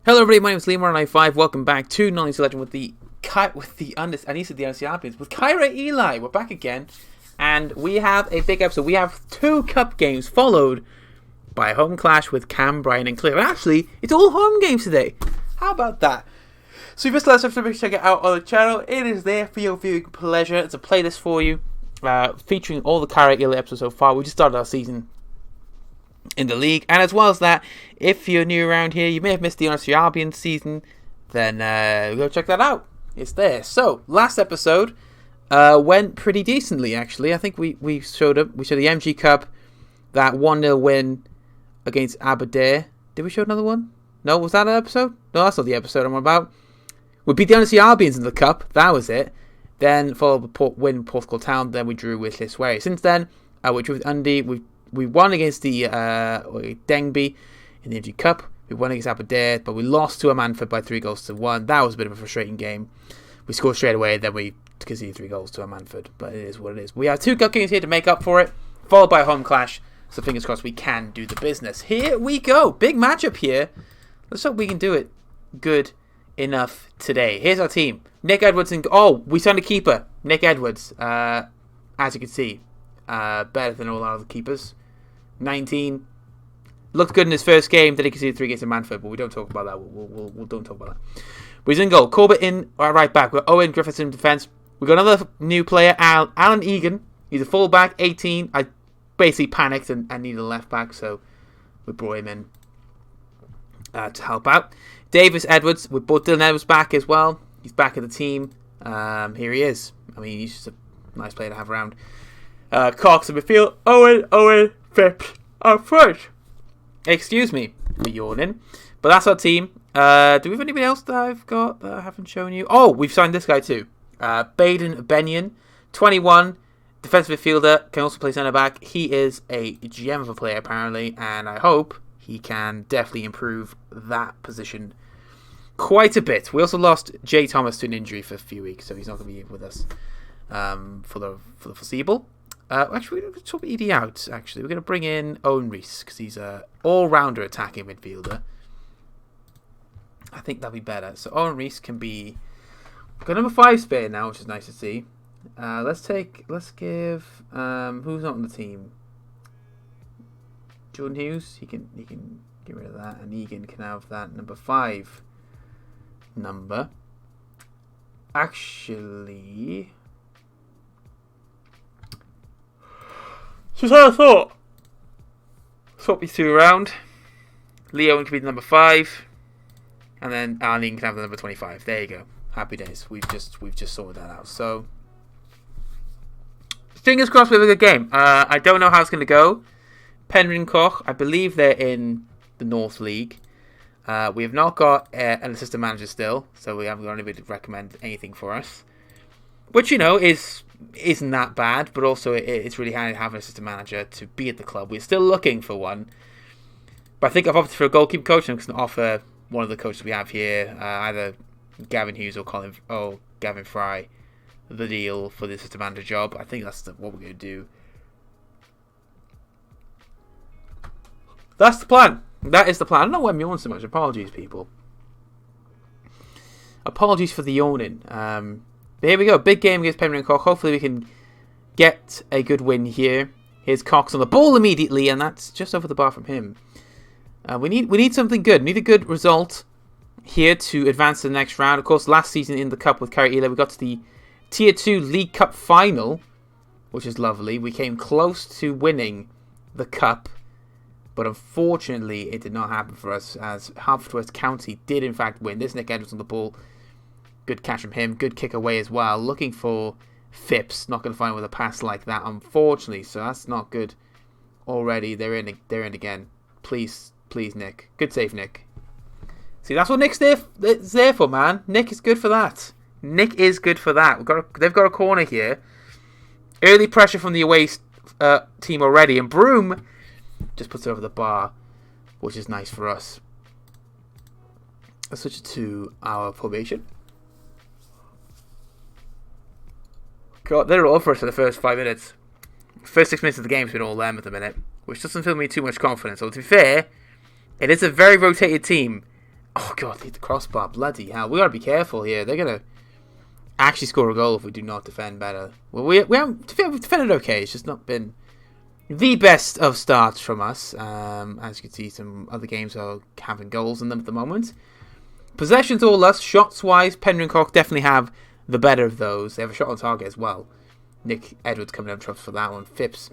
Hello everybody, my name is Liam195. Welcome back to Non-League Legend with the Champions with Kyra Eli. We're back again, and we have a big episode. We have 2 cup games followed by a home clash with Cam, Brian, and Claire. And actually, it's all home games today. How about that? So if you missed the last episode, check it out on the channel. It is there for your viewing pleasure. It's a playlist for you, featuring all the Kyra Eli episodes so far. We just started our season in the league, and as well as that, if you're new around here, you may have missed the Honestly Albion season, then go check that out. It's there. So last episode went pretty decently, actually. I think we showed the MG Cup, that 1-0 win against Aberdeen. Did we show another one? No, was that an episode? No, that's not the episode I'm about. We beat the Honestly Albions in the cup. That was it. Then followed the win Portugal Town. Then we drew with Lisway. Since then, we drew with Undy. We won against the Dengby in the MG Cup. We won against Aberdeen, but we lost to Manford by 3-1. That was a bit of a frustrating game. We scored straight away, then we conceded 3 goals to Manford. But it is what it is. We have 2 cup games here to make up for it, followed by a home clash. So fingers crossed we can do the business. Here we go. Big matchup here. Let's hope we can do it good enough today. Here's our team. Nick Edwards and... Oh, we signed a keeper. Nick Edwards. As you can see, better than all our other keepers. 19. Looked good in his first game. Then he conceded 3 against Manford, but we don't talk about that. We'll don't talk about that. But he's in goal. Corbett in right back. We've got Owen Griffiths in defence. We've got another new player, Alan Egan. He's a full back, 18. I basically panicked and needed a left back, so we brought him in to help out. Davis Edwards. We brought Dylan Edwards back as well. He's back in the team. Here he is. I mean, he's just a nice player to have around. Cox in midfield. Owen Phipps up front. Excuse me for yawning. But that's our team. Do we have anybody else that I've got that I haven't shown you? Oh, we've signed this guy too. Baden Benyon, 21, defensive midfielder, can also play centre back. He is a gem of a player apparently, and I hope he can definitely improve that position quite a bit. We also lost Jay Thomas to an injury for a few weeks, so he's not going to be with us for the foreseeable. Actually, we're going to talk ED out. Actually, we're going to bring in Owen Rees because he's an all-rounder attacking midfielder. I think that'll be better. So Owen Rees can be... We've got number 5 spare now, which is nice to see. Let's give... who's not on the team? Jordan Hughes. He can get rid of that, and Egan can have that number 5 number. Actually... So I thought. Swap these 2 around. Leo can be the number 5. And then Arlene can have the number 25. There you go. Happy days. We've just sorted that out. So fingers crossed we have a good game. I don't know how it's going to go. Penryn Koch, I believe they're in the North League. We have not got an assistant manager still, so we haven't got anybody to recommend anything for us. Which, isn't that bad, but also it's really handy to have an assistant manager to be at the club. We're still looking for one. But I think I've opted for a goalkeeper coach, and I'm going to offer one of the coaches we have here, either Gavin Hughes or Gavin Fry, the deal for the assistant manager job. I think that's what we're going to do. That's the plan. That is the plan. I don't know why I'm yawning so much. Apologies, people. Apologies for the yawning. But here we go. Big game against Penryn Koch. Hopefully we can get a good win here. Here's Cox on the ball immediately, and that's just over the bar from him. We need something good. We need a good result here to advance to the next round. Of course, last season in the Cup with Kyra Eli, we got to the Tier 2 League Cup final, which is lovely. We came close to winning the Cup, but unfortunately it did not happen for us, as Haverfordwest County did in fact win. There's Nick Edwards on the ball. Good catch from him. Good kick away as well. Looking for Phipps. Not going to find with a pass like that, unfortunately. So that's not good already. They're in again. Please, Nick. Good save, Nick. See, that's what Nick's there for, man. Nick is good for that. They've got a corner here. Early pressure from the away team already. And Broom just puts it over the bar, which is nice for us. Let's switch to our formation. God, they're all for us for the first 5 minutes. First 6 minutes of the game's been all them at the minute, which doesn't fill me too much confidence. So to be fair, it is a very rotated team. Oh, God, hit the crossbar. Bloody hell. We got to be careful here. They're going to actually score a goal if we do not defend better. Well, we've defended okay. It's just not been the best of starts from us. As you can see, some other games are having goals in them at the moment. Possession's all us. Shots-wise, Penryn and Cork definitely have the better of those. They have a shot on target as well. Nick Edwards coming up trumps for that one. Phipps.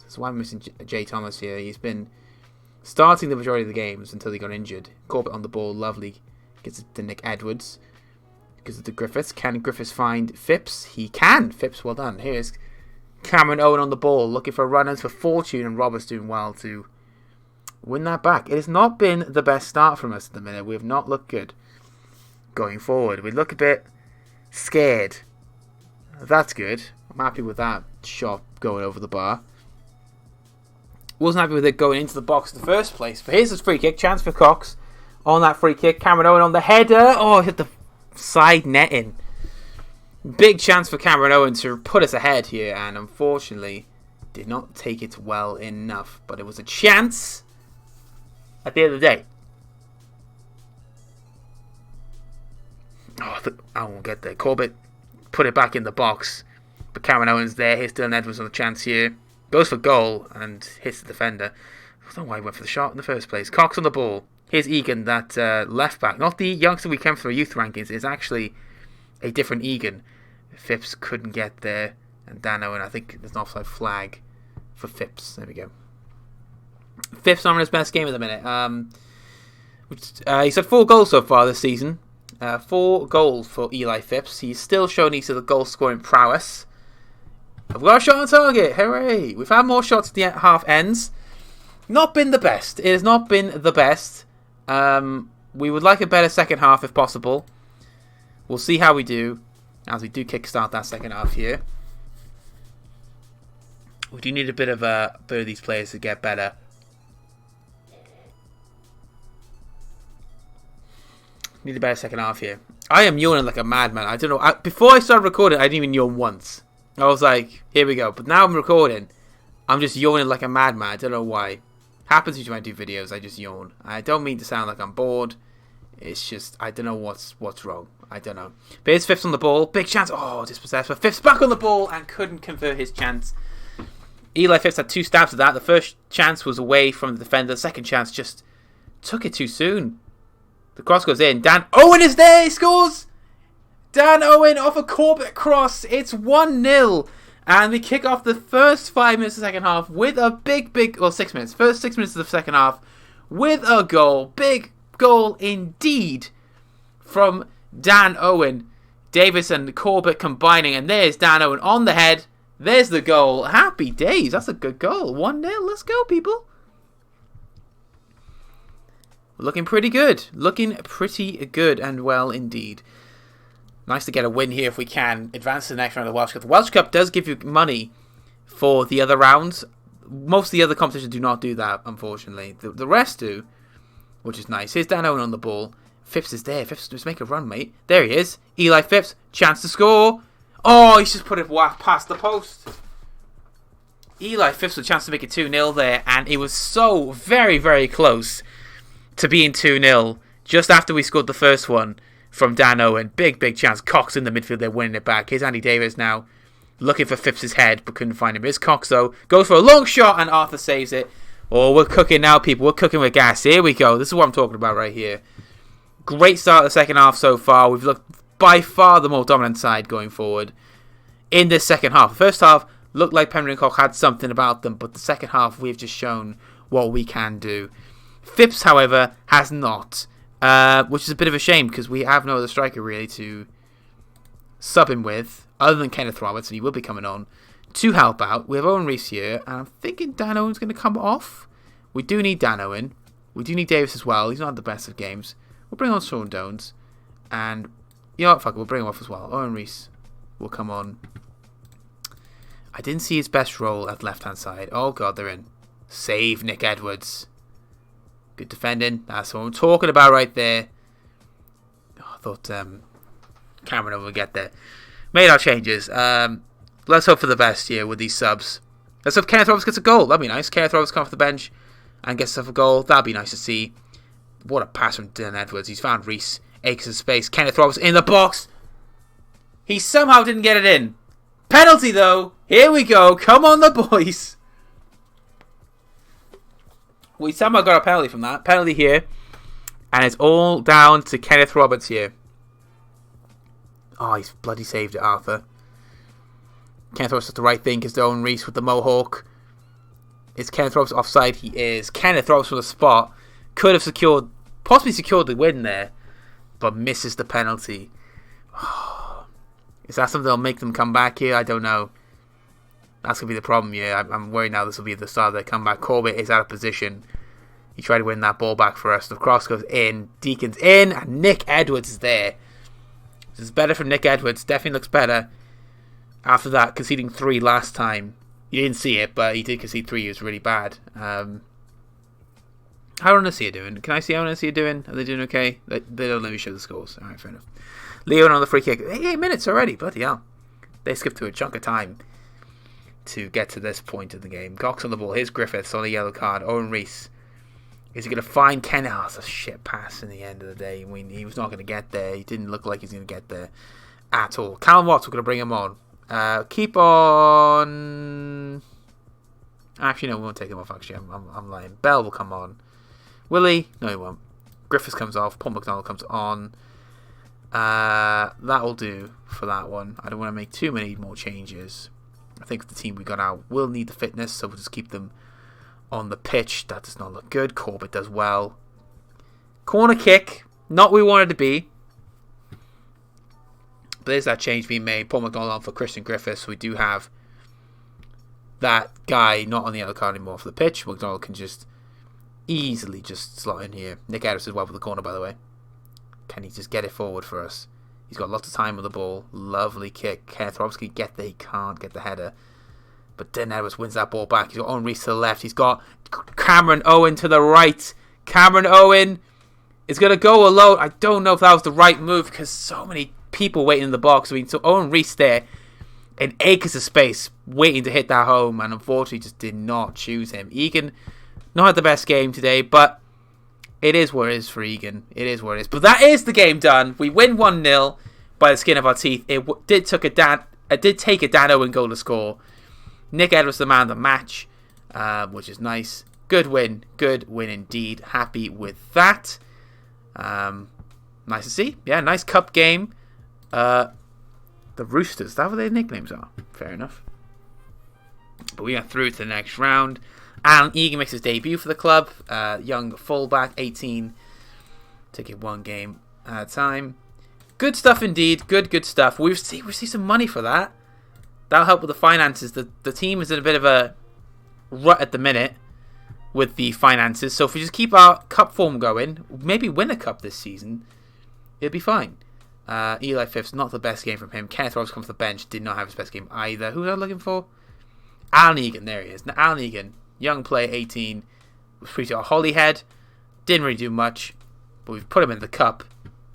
That's why I'm missing Jay Thomas here. He's been starting the majority of the games until he got injured. Corbett on the ball, lovely. Gets it to Nick Edwards. Gives it to Griffiths. Can Griffiths find Phipps? He can. Phipps, well done. Here's Cameron Owen on the ball, looking for runners for Fortune, and Roberts doing well to win that back. It has not been the best start from us at the minute. We have not looked good going forward. We look a bit scared. That's good. I'm happy with that shot going over the bar. Wasn't happy with it going into the box in the first place. But here's his free kick. Chance for Cox on that free kick. Cameron Owen on the header. Oh, hit the side netting. Big chance for Cameron Owen to put us ahead here. And unfortunately, did not take it well enough. But it was a chance at the end of the day. Oh, I won't get there. Corbett put it back in the box. But Cameron Owen's there. Here's Dylan Edwards on the chance here. Goes for goal and hits the defender. I don't know why he went for the shot in the first place. Cox on the ball. Here's Egan, that left back. Not the youngster we came through youth rankings. It's actually a different Egan. Phipps couldn't get there. And Dan Owen, I think there's an offside flag for Phipps. There we go. Phipps on his best game at the minute. He's had 4 goals so far this season. 4 goals for Eli Phipps. He's still showing he's the goal scoring prowess. I've got a shot on target. Hooray. We've had more shots at the half ends. Not been the best. It has not been the best. We would like a better second half if possible. We'll see how we do as we do kickstart that second half here. We do need a bit of these players to get better. Need a better second half here. I am yawning like a madman. I don't know. Before I started recording, I didn't even yawn once. I was like, here we go. But now I'm recording. I'm just yawning like a madman. I don't know why. Happens when I do videos. I just yawn. I don't mean to sound like I'm bored. It's just, I don't know what's wrong. I don't know. But here's Phipps on the ball. Big chance. Oh, dispossessed. But Phipps back on the ball and couldn't convert his chance. Eli Phipps had 2 stabs at that. The first chance was away from the defender. The second chance just took it too soon. The cross goes in. Dan Owen is there. He scores. Dan Owen off a Corbett cross. It's 1-0. And we kick off the first 5 minutes of the second half with a well, 6 minutes. First 6 minutes of the second half with a goal. Big goal indeed from Dan Owen. Davis and Corbett combining. And there's Dan Owen on the head. There's the goal. Happy days. That's a good goal. 1-0. Let's go, people. Looking pretty good. Looking pretty good and well indeed. Nice to get a win here if we can. Advance to the next round of the Welsh Cup. The Welsh Cup does give you money for the other rounds. Most of the other competitions do not do that, unfortunately. The rest do, which is nice. Here's Dan Owen on the ball. Phipps is there. Phipps, just make a run, mate. There he is. Eli Phipps. Chance to score. Oh, he's just put it past the post. Eli Phipps with a chance to make it 2-0 there. And it was so very, very close to being 2-0 just after we scored the first one from Dan Owen. Big chance. Cox in the midfield there winning it back. Here's Andy Davis now looking for Phipps' head but couldn't find him. Here's Cox though. Goes for a long shot and Arthur saves it. Oh, we're cooking now, people. We're cooking with gas. Here we go. This is what I'm talking about right here. Great start of the second half so far. We've looked by far the more dominant side going forward in this second half. The first half looked like Penryn and Cork had something about them, but the second half we've just shown what we can do. Phipps, however, has not. Which is a bit of a shame because we have no other striker really to sub him with other than Kenneth Roberts, and he will be coming on to help out. We have Owen Reece here, and I'm thinking Dan Owen's going to come off. We do need Dan Owen. We do need Davis as well. He's not the best of games. We'll bring on Sean Jones, and you know what, fuck it, we'll bring him off as well. Owen Reece will come on. I didn't see his best role at left-hand side. Oh god, they're in. Save Nick Edwards. Good defending. That's what I'm talking about right there. Oh, I thought Cameron would get there. Made our changes. Let's hope for the best here with these subs. Let's hope Kenneth Roberts gets a goal. That'd be nice. Kenneth Roberts comes off the bench and gets himself a goal. That'd be nice to see. What a pass from Dylan Edwards. He's found Reese. Akers in space. Kenneth Robertson in the box. He somehow didn't get it in. Penalty, though. Here we go. Come on, the boys. We somehow got a penalty from that. Penalty here. And it's all down to Kenneth Roberts here. Oh, he's bloody saved it, Arthur. Kenneth Roberts does the right thing because Owen Reese with the mohawk. Is Kenneth Roberts offside? He is. Kenneth Roberts from the spot. Could have possibly secured the win there. But misses the penalty. Is that something that'll make them come back here? I don't know. That's going to be the problem here. I'm worried now this will be the start of their comeback. Corbett is out of position. He tried to win that ball back for us. The cross goes in. Deacon's in. And Nick Edwards is there. This is better from Nick Edwards. Definitely looks better. After that, conceding 3 last time. You didn't see it, but he did concede 3. It was really bad. How are Onasia doing? Can I see how Onasia doing? Are they doing okay? They don't let me show the scores. Alright, fair enough. Leon on the free kick. 8 minutes already. Bloody hell. They skipped through a chunk of time to get to this point of the game. Cox on the ball. Here's Griffiths on a yellow card. Owen Reese. Is he going to find Ken? Oh, it's a shit pass in the end of the day. He was not going to get there. He didn't look like he was going to get there at all. Callum Watts, we're going to bring him on. Keep on... Actually, no, we won't take him off, actually. I'm lying. Bell will come on. Willie? No, he won't. Griffiths comes off. Paul McDonald comes on. That will do for that one. I don't want to make too many more changes. I think the team we got out will need the fitness, so we'll just keep them on the pitch. That does not look good. Corbett does well. Corner kick. Not where we wanted to be. But there's that change being made. Paul McDonald on for Christian Griffiths. So we do have that guy not on the other card anymore for the pitch. McDonald can just easily just slot in here. Nick Adams is well for the corner, by the way. Can he just get it forward for us? He's got lots of time with the ball. Lovely kick. Kenneth Roberts can get there. He can't get the header. But Dylan Edwards wins that ball back. He's got Owen Reese to the left. He's got Cameron Owen to the right. Cameron Owen is going to go alone. I don't know if that was the right move because so many people waiting in the box. I mean, so Owen Reese there in acres of space waiting to hit that home, and unfortunately just did not choose him. Egan not had the best game today, but it is what it is for Egan. It is what it is. But that is the game done. We win 1-0 by the skin of our teeth. It did take a Dan Owen goal to score. Nick Edwards the man of the match, which is nice. Good win indeed. Happy with that. Nice to see. Yeah, nice cup game. The Roosters, is that what their nicknames are? Fair enough. But we are through to the next round. Alan Egan makes his debut for the club. Young fullback, 18. Taking one game at a time. Good stuff indeed. Good stuff. We receive some money for that. That'll help with the finances. The team is in a bit of a rut at the minute with the finances. So if we just keep our cup form going, maybe win a cup this season, it'll be fine. Eli Phipps, not the best game from him. Kenneth Roberts comes to the bench, did not have his best game either. Who was I looking for? Alan Egan, there he is. Now, Alan Egan, young player, 18, was pretty a Holyhead. Didn't really do much, but we've put him in the cup.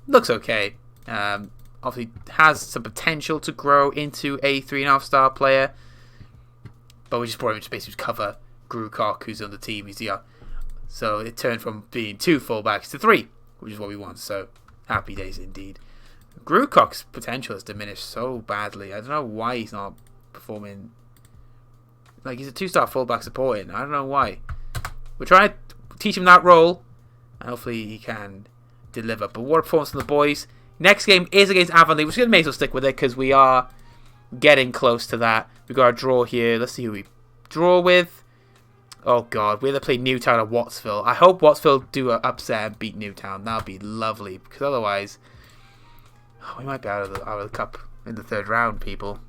Looks okay. Obviously has some potential to grow into a 3.5-star player, but we just brought him to basically cover Gru Cock, who's on the team. So it turned from being 2 fullbacks to 3, which is what we want. So happy days indeed. Gru Cock's potential has diminished so badly. I don't know why he's not performing. Like, he's a 2-star fullback supporting. I don't know why. We're trying to teach him that role, and hopefully he can deliver. But what a performance from the boys. Next game is against Avonlea. We're just going to may as well stick with it because we are getting close to that. We've got a draw here. Let's see who we draw with. Oh, God. We have to play Newtown at Wattsville. I hope Wattsville do an upset and beat Newtown. That would be lovely because otherwise we might be out of the cup in the 3rd round, people.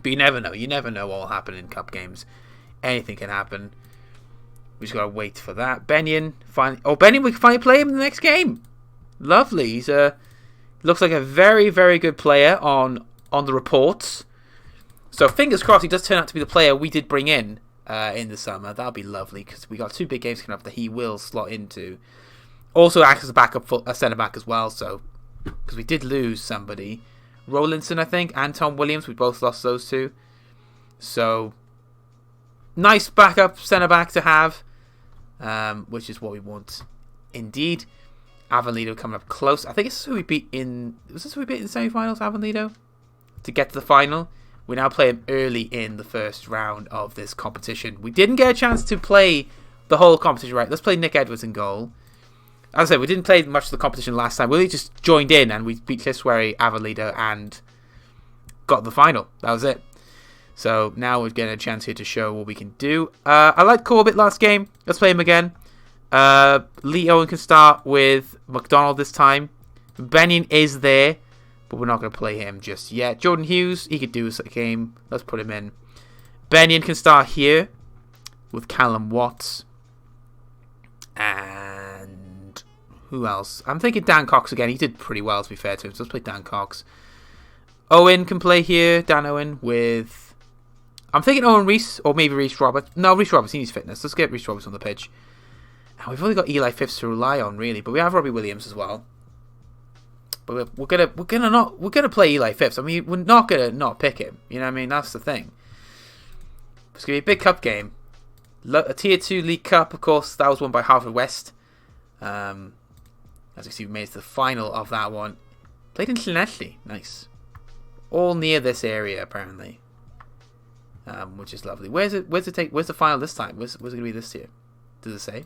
But you never know. You never know what will happen in cup games. Anything can happen. We just got to wait for that. Benyon, finally. Oh, Benyon, we can finally play him in the next game. Lovely. He's looks like a very, very good player on the reports. So fingers crossed he does turn out to be the player we did bring in the summer. That'll be lovely because we got 2 big games coming up that he will slot into. Also acts as a backup, a centre back as well. So because we did lose somebody, Rowlandson, I think, and Tom Williams. We both lost those 2. So nice backup centre back to have, which is what we want indeed. Avonlido coming up close. I think this is who we beat in... Was this who we beat in the semi-finals, Avonlido? To get to the final. We now play them early in the first round of this competition. We didn't get a chance to play the whole competition, right? Let's play Nick Edwards in goal. As I said, we didn't play much of the competition last time. We just joined in and we beat Cliffsbury, Avonlido, and got the final. That was it. So now we're getting a chance here to show what we can do. I liked Corbett last game. Let's play him again. Lee Owen can start with McDonald this time. Benyon is there, but we're not going to play him just yet. Jordan Hughes, he could do a game. Let's put him in. Benyon can start here with Callum Watts. And who else? I'm thinking Dan Cox again. He did pretty well, to be fair to him. So let's play Dan Cox. Owen can play here. Dan Owen with... I'm thinking Owen Reese or maybe Reese Roberts. No, Reese Roberts, he needs fitness. Let's get Reese Roberts on the pitch. And we've only got Eli Phipps to rely on, really, but we have Robbie Williams as well. But we're gonna play Eli Phipps. I mean, we're not gonna not pick him. You know what I mean? That's the thing. It's gonna be a big cup game. A Tier 2 League Cup, of course. That was won by Harvard West. As you see, we made it to the final of that one. Played in Llanelli. Nice. All near this area, apparently. Which is lovely. Where's the final this time? Where's it gonna be this year? Does it say?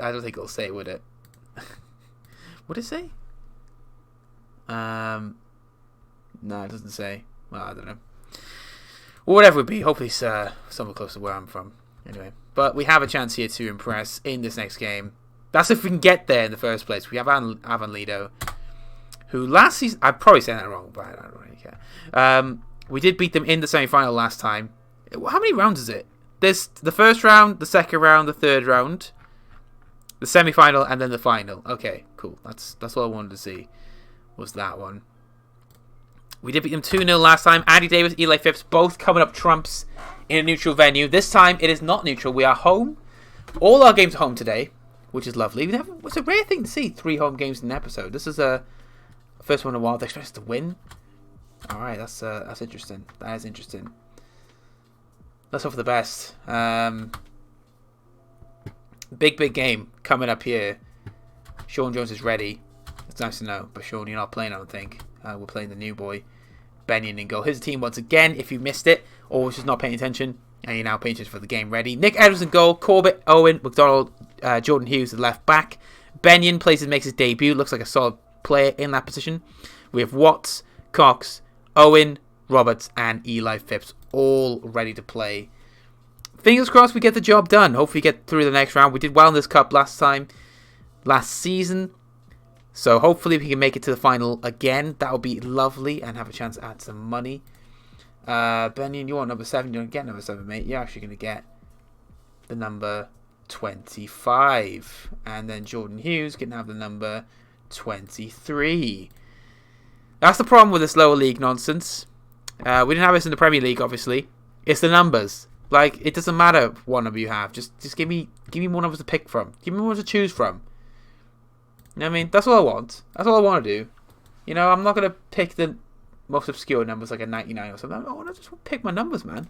I don't think it'll say, would it? Would it say? No, it doesn't say. Well, I don't know. Well, whatever it would be. Hopefully it's somewhere close to where I'm from. Anyway. But we have a chance here to impress in this next game. That's if we can get there in the first place. We have Avonlido, who last season... I'm probably saying that wrong, but I don't really care. We did beat them in the semi-final last time. How many rounds is it? There's the first round, the second round, the third round, the semi-final, and then the final. Okay, cool. That's what I wanted to see, was that one. We did beat them 2-0 last time. Andy Davis, Eli Phipps, both coming up trumps in a neutral venue. This time, it is not neutral. We are home. All our games are home today, which is lovely. It's a rare thing to see 3 home games in an episode. This is a first one in a while. They expect us to win. All right, that's interesting. That is interesting. Let's hope for the best. Big game coming up here. Sean Jones is ready. It's nice to know. But Sean, you're not playing, I don't think. We're playing the new boy, Benyon, in goal. His team once again, if you missed it, or was just not paying attention, and you're now paying attention for the game ready. Nick Edwards in goal. Corbett, Owen, McDonald, Jordan Hughes, the left back. Benyon makes his debut. Looks like a solid player in that position. We have Watts, Cox, Owen, Roberts, and Eli Phipps all ready to play. Fingers crossed we get the job done. Hopefully get through the next round. We did well in this cup last season. So hopefully we can make it to the final again. That would be lovely and have a chance to add some money. Benyon, you want number 7. You don't get number 7, mate. You're actually going to get the number 25. And then Jordan Hughes can have the number 23. That's the problem with this lower league nonsense. We didn't have this in the Premier League, obviously. It's the numbers. Like, it doesn't matter what number you have. Just give me more numbers to pick from. Give me more to choose from. You know what I mean? That's all I want. That's all I want to do. You know, I'm not going to pick the most obscure numbers like a 99 or something. I want to just pick my numbers, man.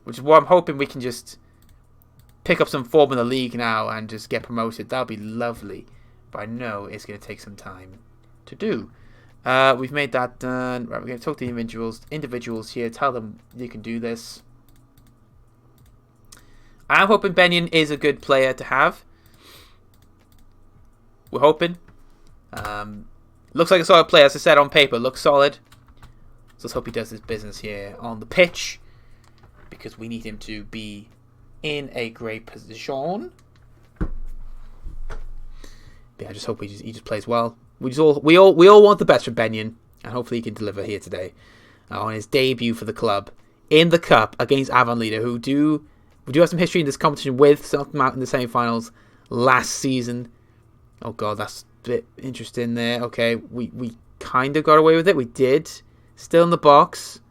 Which is what I'm hoping we can just pick up some form in the league now and just get promoted. That would be lovely. But I know it's going to take some time to do. We've made that done. Right, we're going to talk to the individuals here. Tell them you can do this. I'm hoping Benyon is a good player to have. We're hoping. Looks like a solid player. As I said, on paper, looks solid. So let's hope he does his business here on the pitch. Because we need him to be in a great position. But yeah, I just hope he just plays well. We all want the best for Benyon. And hopefully he can deliver here today. On his debut for the club. In the cup against Avonlido. Who we do have some history in this competition with. Something out in the semi-finals last season. Oh god, that's a bit interesting there. Okay, we kind of got away with it. We did. Still in the box.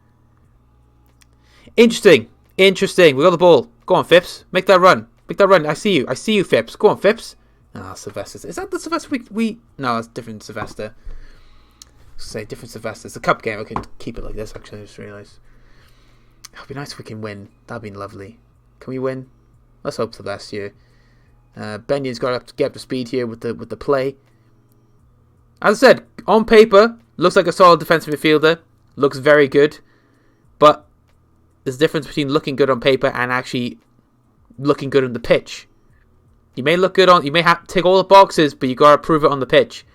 Interesting. We got the ball. Go on, Phipps. Make that run. I see you, Phipps. Go on, Phipps. Ah, Sylvester. Is that the Sylvester we... No, that's different Sylvester. Say different Sylvester. It's a cup game. I can keep it like this, actually. I just realised. It would be nice if we can win. That'd be lovely. Can we win? Let's hope for the best here. Benion's got to get up to speed here with the play. As I said, on paper, looks like a solid defensive midfielder. Looks very good. But there's a difference between looking good on paper and actually looking good on the pitch. You may look good you may have to tick all the boxes, but you got to prove it on the pitch.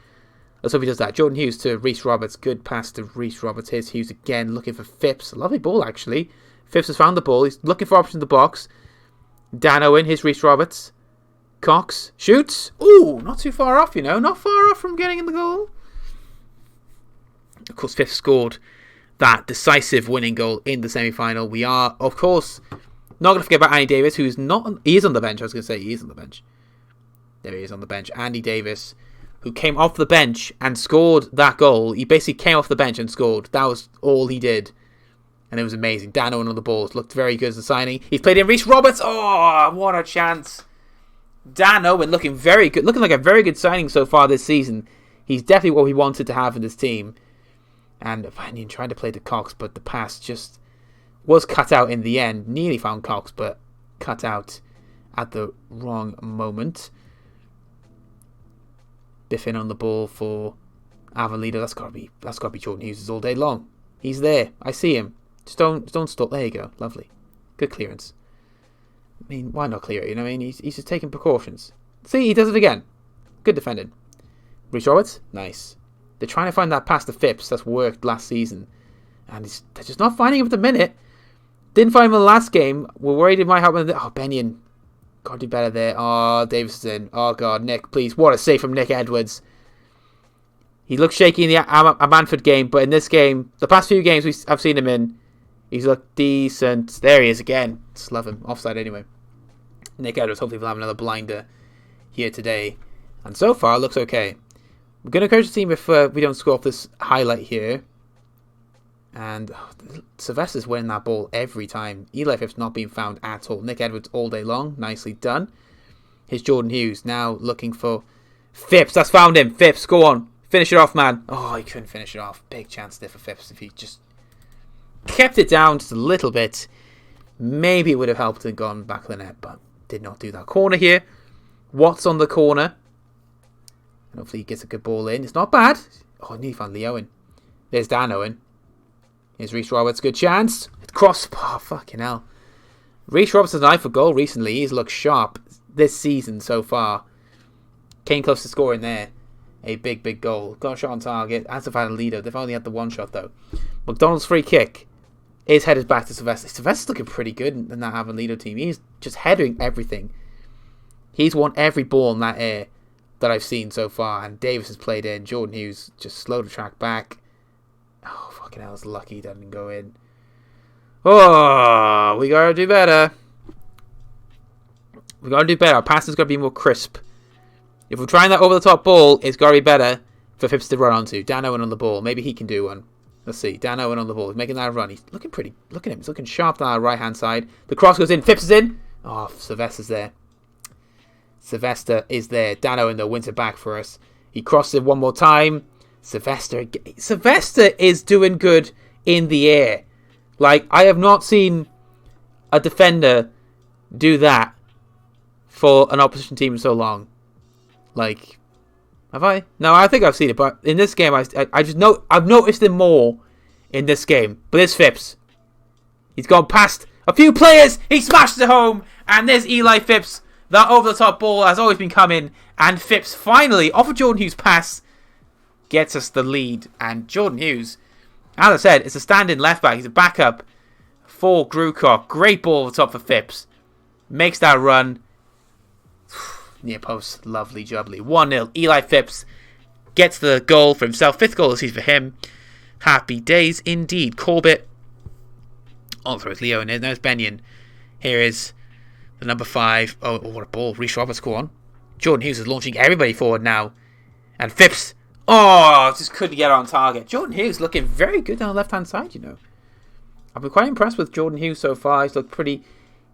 Let's hope he does that. Jordan Hughes to Reece Roberts. Good pass to Reece Roberts. Here's Hughes again, looking for Phipps. Lovely ball, actually. Phipps has found the ball. He's looking for options in the box. Dan Owen. Here's Reece Roberts. Cox shoots. Ooh, not too far off, Not far off from getting in the goal. Of course, Phipps scored that decisive winning goal in the semi-final. We are, of course, not going to forget about Andy Davis, who's not... He is on the bench. I was going to say he is on the bench. There he is on the bench. Andy Davis, who came off the bench and scored that goal. He basically came off the bench and scored. That was all he did. And it was amazing. Dan Owen on the ball. Looked very good as a signing. He's played in Reece Roberts. Oh, what a chance. Dan Owen looking very good. Looking like a very good signing so far this season. He's definitely what we wanted to have in this team. And Vanyan tried to play to Cox, but the pass just was cut out in the end. Nearly found Cox, but cut out at the wrong moment. Biffin on the ball for Avellino. That's got to be Jordan Hughes all day long. He's there. I see him. Just don't stop. There you go. Lovely. Good clearance. I mean, why not clear it? You know what I mean? He's just taking precautions. See, he does it again. Good defending. Reece Roberts. Nice. They're trying to find that pass to Phipps that's worked last season. And they're just not finding him at the minute. Didn't find him in the last game. We're worried it might happen. Oh, Benyon. Got to do better there. Oh, Davis is in. Oh, God. Nick, please. What a save from Nick Edwards. He looked shaky in the Manford game, but in this game, the past few games I've seen him in, he's looked decent. There he is again. Just love him. Offside anyway. Nick Edwards, hopefully we'll have another blinder here today. And so far, it looks okay. We're going to encourage the team if we don't score off this highlight here. And Sylvester's winning that ball every time. Eli Phipps not being found at all. Nick Edwards all day long. Nicely done. Here's Jordan Hughes now looking for Phipps. That's found him. Phipps, go on. Finish it off, man. Oh, he couldn't finish it off. Big chance there for Phipps if he just kept it down just a little bit. Maybe it would have helped and gone back of the net, but did not do that. Corner here. Watts on the corner. And hopefully he gets a good ball in. It's not bad. Oh, I nearly found Lee Owen. There's Dan Owen. Here's Reece Roberts. Good chance. Cross. Oh, fucking hell. Reece Roberts has an eye for goal recently. He's looked sharp this season so far. Came close to scoring there. A big goal. Got a shot on target. As of Adelito. They've only had the one shot though. McDonald's free kick is headed back to Sylvester. Sylvester's looking pretty good in that Avelino team. He's just heading everything. He's won every ball in that air that I've seen so far. And Davis has played in. Jordan Hughes just slowed the track back. Oh, fucking hell. It's lucky he doesn't go in. Oh, we gotta do better. We gotta do better. Our passing's gotta be more crisp. If we're trying that over-the-top ball, it's got to be better for Phipps to run onto. Dan Owen on the ball. Maybe he can do one. Let's see. Dan Owen on the ball. He's making that run. He's looking pretty... Look at him. He's looking sharp down our right-hand side. The cross goes in. Phipps is in. Oh, Sylvester's there. Sylvester is there. Dan Owen, though, wins it back for us. He crosses it one more time. Sylvester is doing good in the air. Like, I have not seen a defender do that for an opposition team in so long. Like, have I? No, I think I've seen it, but in this game, I've noticed him more in this game. But there's Phipps. He's gone past a few players. He smashed it home, and there's Eli Phipps. That over-the-top ball has always been coming, and Phipps finally, off of Jordan Hughes' pass, gets us the lead. And Jordan Hughes, as I said, it's a stand-in left-back. He's a backup for Grewcock. Great ball over the top for Phipps. Makes that run. Near post, lovely jubbly. 1-0. Eli Phipps gets the goal for himself. 5th goal of the season for him. Happy days indeed. Corbett. Oh, throws Leo in. There's Benyon. Here is the number 5. Oh, what a ball. Reece Roberts, go on. Jordan Hughes is launching everybody forward now. And Phipps. Oh, just couldn't get on target. Jordan Hughes looking very good down the left-hand side, you know. I've been quite impressed with Jordan Hughes so far. He's looked pretty...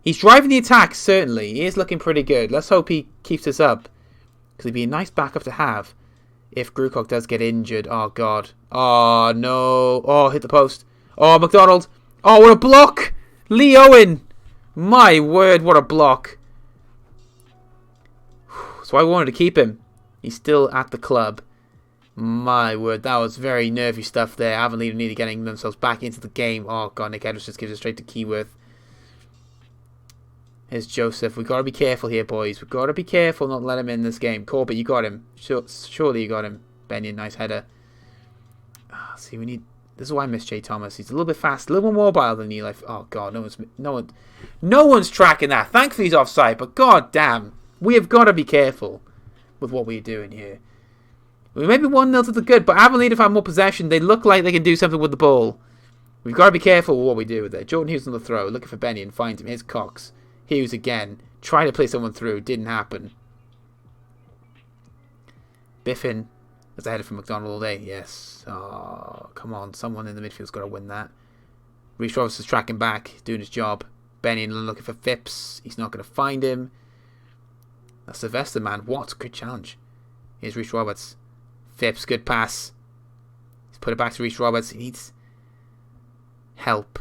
He's driving the attack, certainly. He is looking pretty good. Let's hope he keeps this up. Because he'd be a nice backup to have if Grewcock does get injured. Oh, God. Oh, no. Oh, hit the post. Oh, McDonald. Oh, what a block. Lee Owen. My word, what a block. So I wanted to keep him. He's still at the club. My word, that was very nervy stuff there. Avonlea nearly getting themselves back into the game. Oh god, Nick Edwards just gives it straight to Keyworth. Here's Joseph. We've got to be careful here, boys. We've got to be careful not to let him in this game. Corbett, you got him. Surely you got him. Benyon, nice header. See, we need... This is why I miss Jay Thomas. He's a little bit fast, a little more mobile than Eli. Oh god, no one's tracking that. Thankfully he's offside, but god damn, we have got to be careful with what we're doing here. We may be 1-0 to the good, but Avonlea have had more possession. They look like they can do something with the ball. We've got to be careful with what we do with it. Jordan Hughes on the throw, looking for Benyon, finds him. Here's Cox. Hughes again, trying to play someone through, didn't happen. Biffin. That's a header from McDonald all day. Yes. Oh, come on. Someone in the midfield's got to win that. Reece Roberts is tracking back, doing his job. Benyon looking for Phipps. He's not going to find him. That's Sylvester, man. What? Good challenge. Here's Reece Roberts. Phipps, good pass. He's put it back to Reece Roberts. He needs help.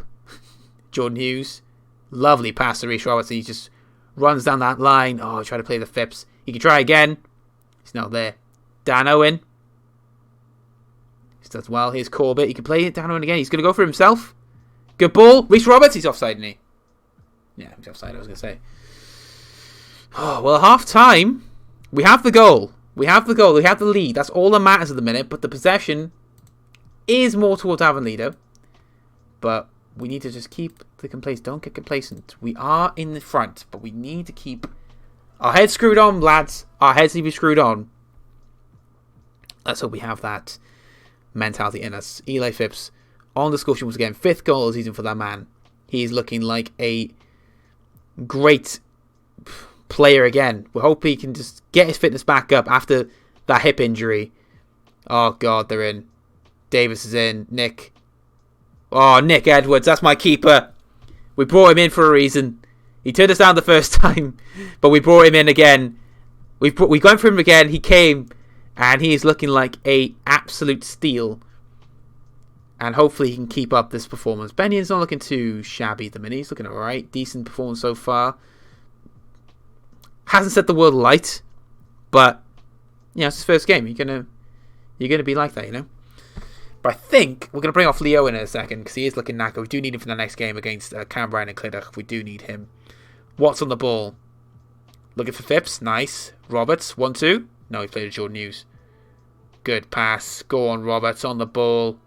Jordan Hughes. Lovely pass to Reece Roberts. He just runs down that line. Oh, try to play the Phipps. He can try again. He's not there. Dan Owen. He does well. Here's Corbett. He can play it. Dan Owen again. He's going to go for himself. Good ball. Reece Roberts. He's offside, isn't he? Yeah, he's offside, I was going to say. Oh, well, half time. We have the goal. We have the goal. We have the lead. That's all that matters at the minute. But the possession is more towards Avonlea. But we need to just keep the complacent. Don't get complacent. We are in the front, but we need to keep our heads screwed on, lads. Our heads need to be screwed on. Let's hope we have that mentality in us. Eli Phipps on the score sheet once again. 5th goal of the season for that man. He's looking like a great player again. We hope he can just get his fitness back up after that hip injury. Oh god, they're in. Davis is in. Nick. Oh, Nick Edwards. That's my keeper. We brought him in for a reason. He turned us down the first time, but we brought him in again. We went for him again. He came, and he is looking like a absolute steal. And hopefully he can keep up this performance. Benyon's not looking too shabby at the minute. He's looking alright. Decent performance so far. Hasn't set the world alight, but you know, it's his first game. You're gonna be like that, you know. But I think we're gonna bring off Leo in a second because he is looking knackered. We do need him for the next game against Canberra and Clydach. We do need him. Watts on the ball, looking for Phipps. Nice. Roberts 1-2. No, he played a Jordan Hughes. Good pass. Go on, Roberts on the ball.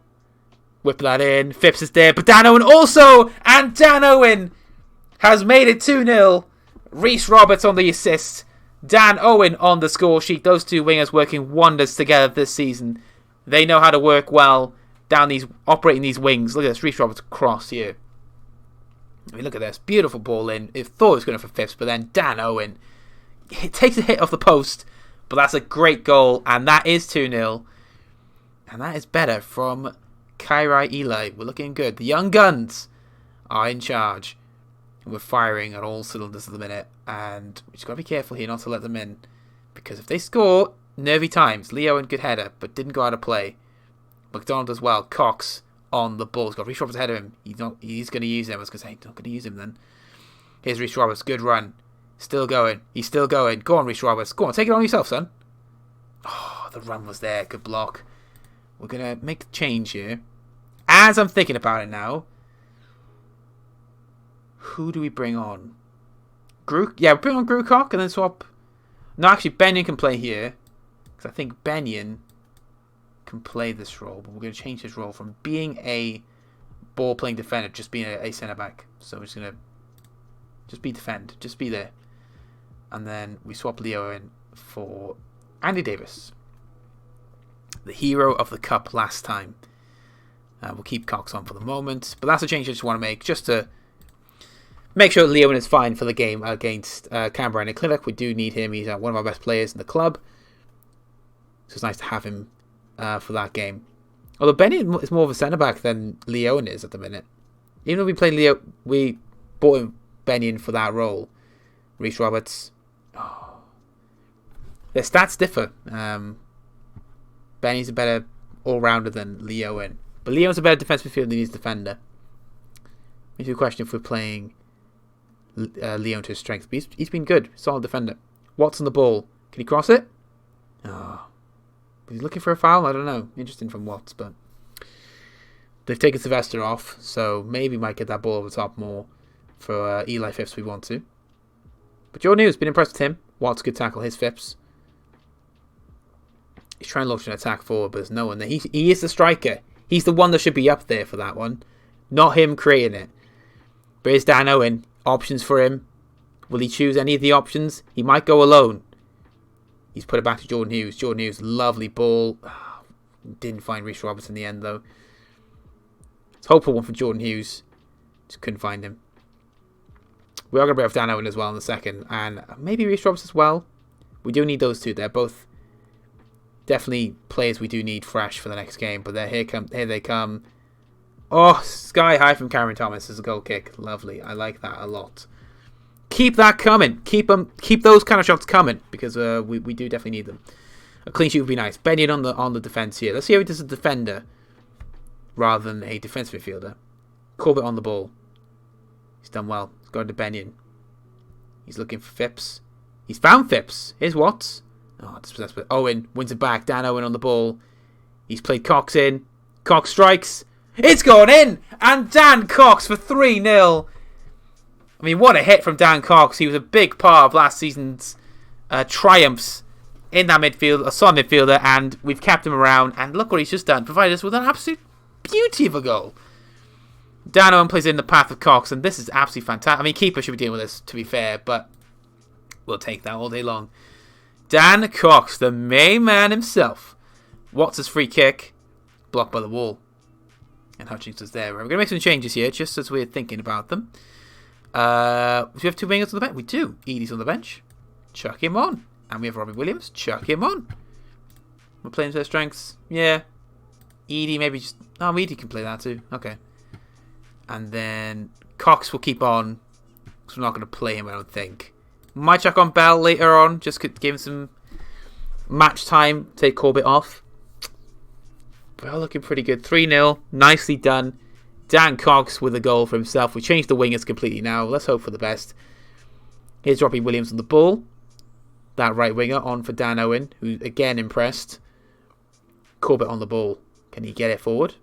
Whip that in. Phipps is there, but Dan Owen also, and Dan Owen has made it 2-0. Reece Roberts on the assist. Dan Owen on the score sheet. Those two wingers working wonders together this season. They know how to work well down these, operating these wings. Look at this, Reece Roberts cross here. I mean, look at this, beautiful ball in. It thought it was going for Phipps, but then Dan Owen, it takes a hit off the post, but that's a great goal, and that is 2-0. And that is better from Kairai Eli. We're looking good. The young guns are in charge. We're firing on all cylinders at the minute, and we just got to be careful here not to let them in, because if they score, nervy times. Leo and good header, but didn't go out of play. McDonald as well. Cox on the ball. He's got Reece Roberts ahead of him. He's going to use him. I was going to say, not going to use him then. Here's Reece Roberts. Good run. Still going. He's still going. Go on, Reece Roberts. Go on, take it on yourself, son. Oh, the run was there. Good block. We're going to make the change here. As I'm thinking about it now, who do we bring on? Yeah, we bring on Grucock and then swap. No, actually, Benyon can play here. Because I think Benyon can play this role. But we're going to change his role from being a ball-playing defender, just being a centre-back. So we're just going to just be defend. Just be there. And then we swap Leo in for Andy Davis. The hero of the cup last time. We'll keep Cox on for the moment. But that's a change I just want to make. Just to make sure Leon is fine for the game against Canberra and Clydach. We do need him. He's one of our best players in the club. So it's nice to have him for that game. Although Benyon is more of a centre-back than Leon is at the minute. Even though we played Leo, we bought him Benyon for that role. Reece Roberts. Oh. Their stats differ. Benyon's a better all-rounder than Leon. But Leon's a better defensive midfielder than he's defender. Makes you question if we're playing Leon to his strength. But he's been good. Solid defender. Watts on the ball. Can he cross it? Oh. He's looking for a foul? I don't know. Interesting from Watts, but they've taken Sylvester off, so maybe might get that ball over the top more for Eli Phipps we want to. But Jordan Hughes, been impressed with him. Watts could tackle his Phipps. He's trying to launch an attack forward, but there's no one there. He is the striker. He's the one that should be up there for that one. Not him creating it. But here's Dan Owen. Options for him. Will he choose any of the options? He might go alone. He's put it back to Jordan Hughes. Jordan Hughes, lovely ball. Didn't find Reece Roberts in the end, though. It's hopeful one for Jordan Hughes. Just couldn't find him. We are going to bring up Dan Owen as well in a second. And maybe Reece Roberts as well. We do need those two. They're both definitely players we do need fresh for the next game. But here they come. Oh, sky high from Cameron Thomas as a goal kick. Lovely. I like that a lot. Keep that coming. Keep those kind of shots coming, because we do definitely need them. A clean sheet would be nice. Benyon on the defence here. Let's see how he does as a defender rather than a defensive midfielder. Corbett on the ball. He's done well. He's gone to Benyon. He's looking for Phipps. He's found Phipps. Here's Watts. Oh, dispossessed. Owen wins it back. Dan Owen on the ball. He's played Cox in. Cox strikes. It's gone in! And Dan Cox for 3-0. I mean, what a hit from Dan Cox. He was a big part of last season's triumphs in that midfield, a solid midfielder, and we've kept him around. And look what he's just done. Provided us with an absolute beauty of a goal. Dan Owen plays in the path of Cox, and this is absolutely fantastic. I mean, keeper should be dealing with this, to be fair, but we'll take that all day long. Dan Cox, the main man himself. Watts' free kick, blocked by the wall. And Hutchings is there. We're going to make some changes here, just as we're thinking about them. Do we have two wingers on the bench? We do. Edie's on the bench. Chuck him on. And we have Robbie Williams. Chuck him on. We're playing to their strengths. Yeah. Edie maybe just... Oh, Edie can play that too. Okay. And then Cox will keep on. Because we're not going to play him, I don't think. Might chuck on Bell later on. Just could give him some match time. Take Corbett off. Bell looking pretty good. 3-0. Nicely done. Dan Cox with a goal for himself. We changed the wingers completely now. Let's hope for the best. Here's Robbie Williams on the ball. That right winger on for Dan Owen, who again impressed. Corbett on the ball. Can he get it forward?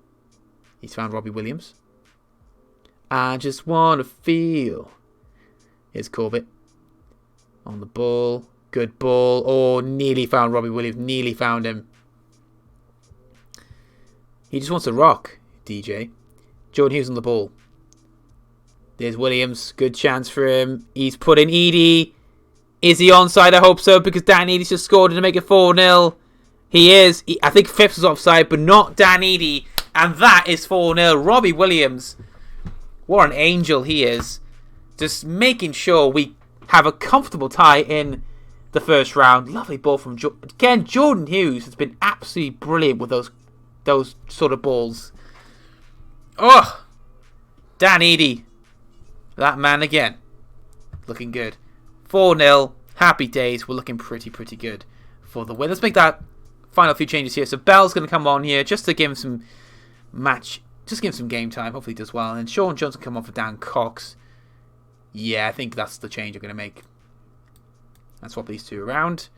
He's found Robbie Williams. I just want to feel. Here's Corbett on the ball. Good ball. Oh, nearly found Robbie Williams. Nearly found him. He just wants to rock, DJ. Jordan Hughes on the ball. There's Williams. Good chance for him. He's put in Edie. Is he onside? I hope so, because Dan Edie's just scored to make it 4-0. He is. I think Phipps was offside, but not Dan Edie. And that is 4-0. Robbie Williams. What an angel he is. Just making sure we have a comfortable tie in the first round. Lovely ball from again. Jordan Hughes has been absolutely brilliant with those sort of balls. Oh, Dan Edie, that man again, looking good. 4-0, happy days. We're looking pretty good for the win. Let's make that final few changes here. So Bell's going to come on here just to give him some just give him some game time. Hopefully he does well. And Sean Jones can come on for Dan Cox. Yeah, I think that's the change I'm going to make. Let's swap these two around.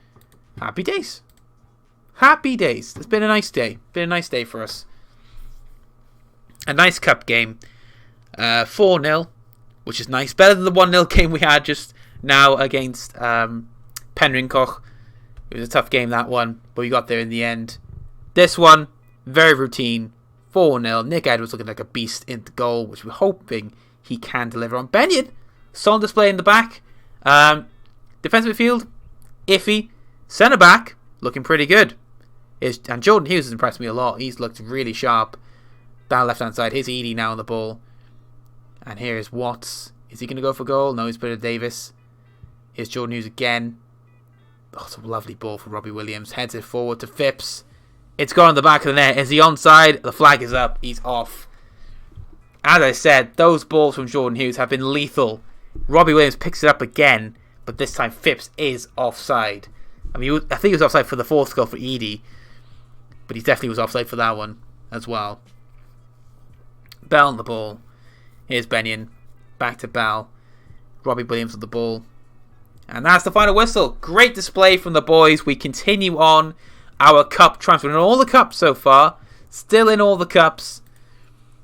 Happy days. Happy days. It's been a nice day. Been a nice day for us. A nice cup game. 4-0, which is nice. Better than the 1-0 game we had just now against Penryncoch. It was a tough game, that one, but we got there in the end. This one, very routine. 4-0. Nick Edwards looking like a beast in the goal, which we're hoping he can deliver on. Benyon, solid display in the back. Defensive midfield, iffy. Centre back, looking pretty good. And Jordan Hughes has impressed me a lot. He's looked really sharp. Down left hand side. Here's Edie now on the ball. And here's Watts. Is he going to go for goal? No, he's put it Davis. Here's Jordan Hughes again. Oh, it's a lovely ball from Robbie Williams. Heads it forward to Phipps. It's gone on the back of the net. Is he onside? The flag is up. He's off. As I said, those balls from Jordan Hughes have been lethal. Robbie Williams picks it up again, but this time Phipps is offside. I mean, I think he was offside for the fourth goal for Edie, but he definitely was offside for that one as well. Bell on the ball. Here's Benyon. Back to Bell. Robbie Williams on the ball. And that's the final whistle. Great display from the boys. We continue on our cup transfer. In all the cups so far. Still in all the cups.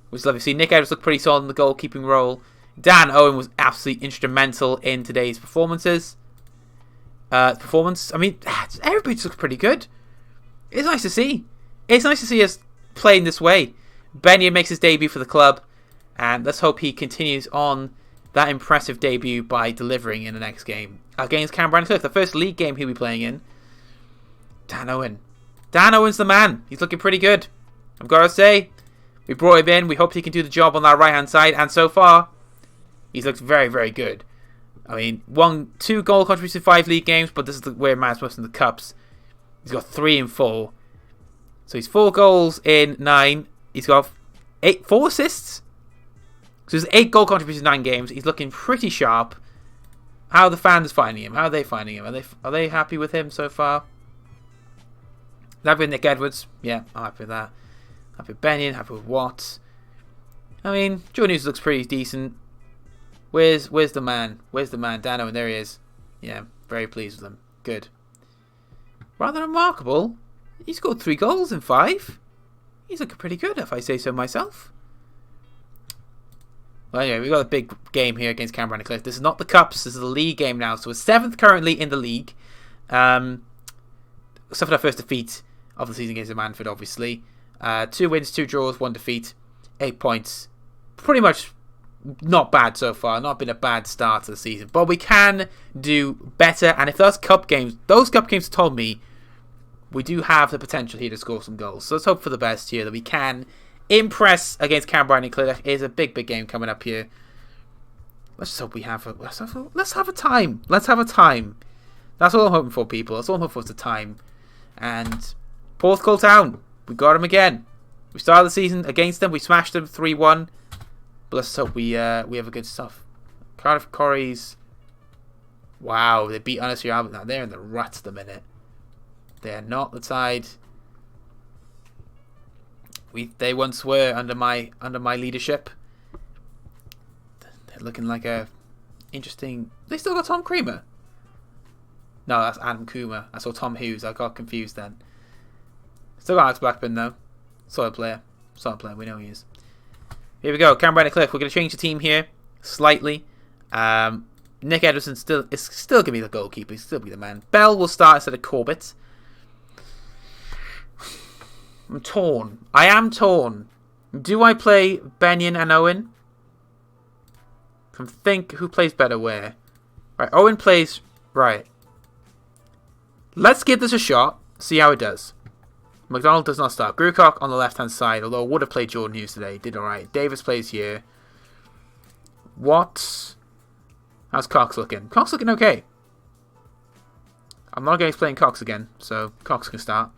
Which is lovely to see. Nick Edwards looked pretty solid in the goalkeeping role. Dan Owen was absolutely instrumental in today's performances. I mean, everybody just looks pretty good. It's nice to see. It's nice to see us playing this way. Benyon makes his debut for the club. And let's hope he continues on that impressive debut by delivering in the next game against Cambridge Cliff, the first league game he'll be playing in. Dan Owen. Dan Owen's the man. He's looking pretty good. I've got to say, we brought him in. We hope he can do the job on that right-hand side. And so far, he's looked very, very good. I mean, 2 goal contributions in 5 league games, but this is where man's most in the cups. He's got 3 and 4. So he's 4 goals in 9. He's got 4 assists. So there's 8 goal contributions in 9 games. He's looking pretty sharp. How are the fans finding him? How are they finding him? Are they happy with him so far? Happy with Nick Edwards? Yeah, I'm happy with that. Happy with Benyon. Happy with Watts. I mean, Joe News looks pretty decent. Where's the man? Where's the man? Dan Owen, there he is. Yeah, very pleased with him. Good. Rather remarkable. He scored 3 goals in 5. He's looking pretty good, if I say so myself. Well, anyway, we've got a big game here against Cambridge Cliff. This is not the Cups. This is the league game now. So we're 7th currently in the league. Suffered our first defeat of the season against Manford, obviously. 2 wins, 2 draws, 1 defeat. 8 points. Pretty much not bad so far. Not been a bad start to the season. But we can do better. And if those cup games told me we do have the potential here to score some goals. So let's hope for the best here, that we can impress against Cambridge and Cliff. It is a big game coming up here. Let's just hope we have let's have a time. Let's have a time. That's all I'm hoping for, people. That's all I'm hoping for is the time. And Porthcawl Town, we got them again. We started the season against them. We smashed them 3-1. But let's hope we have a good stuff. Cardiff Corries. Wow, they beat Honestly Albert. Now they're in the ruts at the minute. They're not the side they once were under my leadership. They're looking like a interesting. They still got Tom Creamer. No, that's Adam Coomer. I saw Tom Hughes. I got confused then. Still got Alex Blackburn though. Solid player. We know he is. Here we go. Cambridge Cliff. We're going to change the team here slightly. Nick Edwardson is still going to be the goalkeeper. He's still be the man. Bell will start instead of Corbett. I'm torn. I am torn. Do I play Benyon and Owen? Think who plays better where. Right, Owen plays. Right. Let's give this a shot. See how it does. McDonald does not start. Grucock on the left-hand side, although I would have played Jordan Hughes today. Did alright. Davis plays here. How's Cox looking? Cox looking okay. I'm not against playing Cox again, so Cox can start.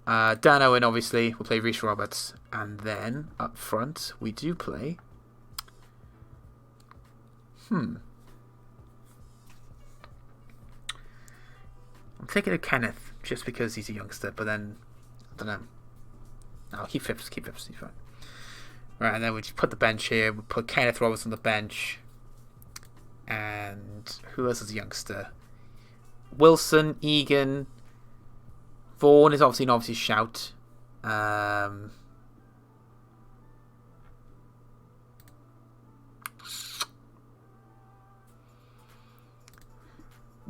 Dan Owen, obviously, will play Reece Roberts. And then, up front, we do play... I'm thinking of Kenneth, just because he's a youngster, but then, I don't know. No, I'll keep Phipps, he's fine. Right, and then we just put the bench here. We put Kenneth Roberts on the bench. And who else is a youngster? Wilson, Egan... Vaughan is obviously an obvious shout. We'll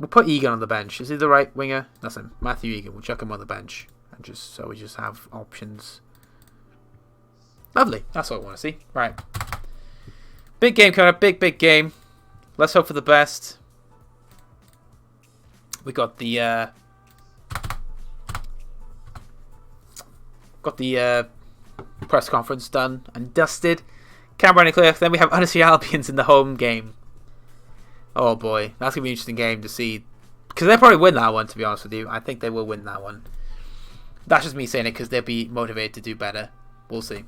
put Egan on the bench. Is he the right winger? That's him. Matthew Egan. We'll chuck him on the bench. And so we just have options. Lovely. That's what I want to see. Right. Big game coming up. Big game. Let's hope for the best. We got the... press conference done and dusted. Cambridge and Cliff. Then we have Honestly Albions in the home game. Oh boy, that's gonna be an interesting game to see, because they'll probably win that one. To be honest with you, I think they will win that one. That's just me saying it because they'll be motivated to do better. We'll see.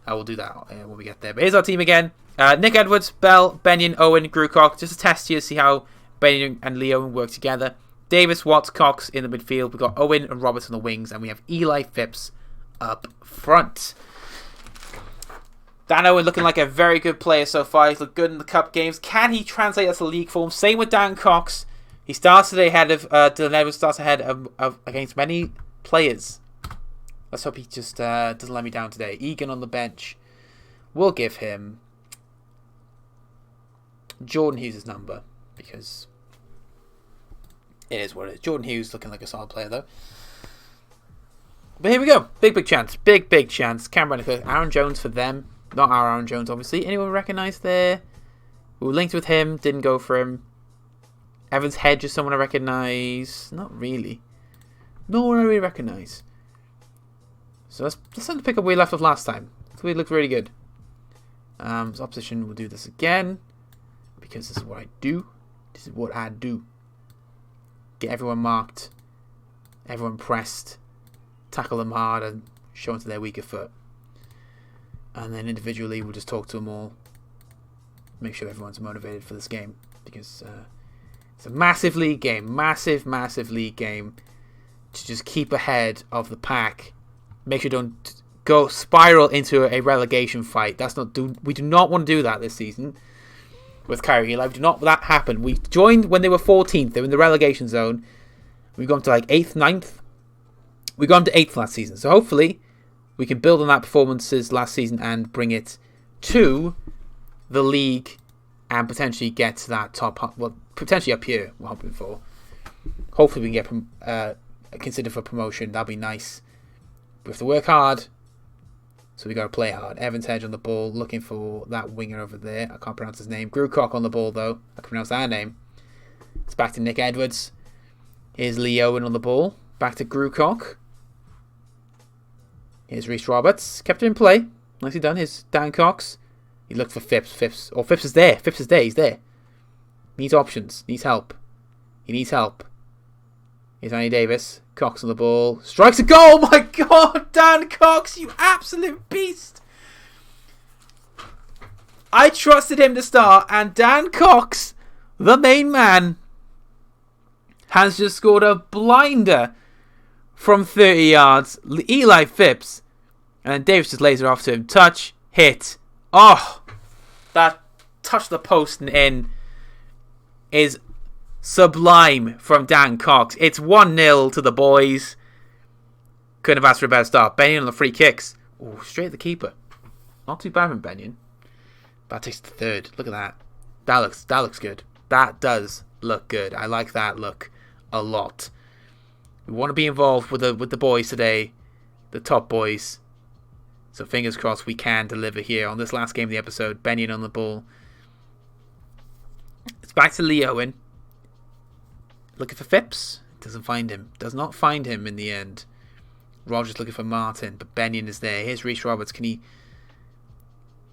I will do that when we get there. But here's our team again: Nick Edwards, Bell, Benyon, Owen, Grucock. Just a test here to see how Benyon and Leo work together. Davis, Watts, Cox in the midfield. We've got Owen and Roberts on the wings, and we have Eli Phipps up front. Dan Owen looking like a very good player so far. He's looked good in the cup games. Can he translate that to league form? Same with Dan Cox. He starts today ahead of Dylan Edwards. Starts ahead of against many players. Let's hope he just doesn't let me down today. Egan on the bench. We'll give him Jordan Hughes' number because it is what it is. Jordan Hughes looking like a solid player though. But here we go. Big chance. Big chance. Cameron Leclerc. Aaron Jones for them. Not our Aaron Jones, obviously. Anyone recognize there? We were linked with him. Didn't go for him. Evans Hedge is someone I recognize. Not really. No one I really recognize. So let's send the pick up where we left off last time. So we looked really good. So opposition will do this again. Because this is what I do. This is what I do. Get everyone marked. Everyone pressed. Tackle them hard and show them to their weaker foot. And then individually we'll just talk to them all. Make sure everyone's motivated for this game. Because it's a massive league game. Massive league game. To just keep ahead of the pack. Make sure you don't go spiral into a relegation fight. We do not want to do that this season. With Kyrie. We do not let that happen. We joined when they were 14th. They were in the relegation zone. We've gone to like 8th, 9th. We got to 8th last season. So hopefully we can build on that performances last season and bring it to the league and potentially get to that top, well, potentially up here we're hoping for. Hopefully we can get considered for promotion. That'd be nice. We have to work hard. So we got to play hard. Evans Hedge on the ball, looking for that winger over there. I can't pronounce his name. Grucock on the ball though. I can pronounce that name. It's back to Nick Edwards. Here's Lee Owen on the ball. Back to Grucock. Here's Reece Roberts. Kept it in play. Nicely done. Here's Dan Cox. He looked for Phipps. Phipps is there. He's there. Needs options. Needs help. He needs help. Here's Andy Davis. Cox on the ball. Strikes a goal. My God. Dan Cox, you absolute beast. I trusted him to start. And Dan Cox, the main man, has just scored a blinder from 30 yards. Eli Phipps. And then Davis just lays it off to him. Touch. Hit. Oh. That touch the post and in is sublime from Dan Cox. It's 1-0 to the boys. Couldn't have asked for a better start. Benyon on the free kicks. Oh, straight at the keeper. Not too bad from Benyon. That takes the third. Look at that. That looks good. That does look good. I like that look a lot. We want to be involved with the boys today, the top boys. So fingers crossed we can deliver here on this last game of the episode. Benyon on the ball. It's back to Lee Owen. Looking for Phipps. Doesn't find him. Does not find him in the end. Rogers looking for Martin, but Benyon is there. Here's Reece Roberts. Can he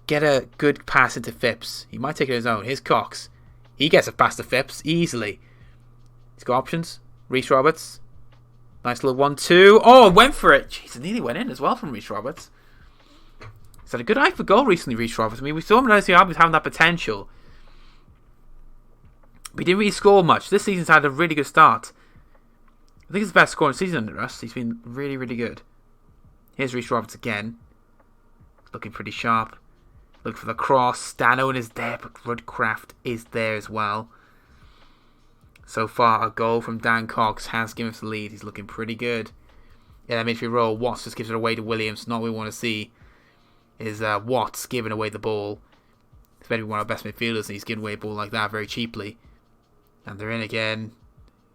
get a good pass into Phipps? He might take it on his own. Here's Cox. He gets a pass to Phipps easily. He's got options. Reece Roberts. Nice little 1-2. Oh, went for it. Jeez, it nearly went in as well from Reece Roberts. He's had a good eye for goal recently, Reece Roberts. I mean, we saw him in LCR having that potential. But he didn't really score much. This season's had a really good start. I think it's the best scoring season under us. He's been really, really good. Here's Reece Roberts again. Looking pretty sharp. Looking for the cross. Dan Owen is there, but Rudcraft is there as well. So far, a goal from Dan Cox has given us the lead. He's looking pretty good. Yeah, that midfield role. Watts just gives it away to Williams. Not what we want to see is Watts giving away the ball. He's meant to be one of our best midfielders, and he's giving away a ball like that very cheaply. And they're in again.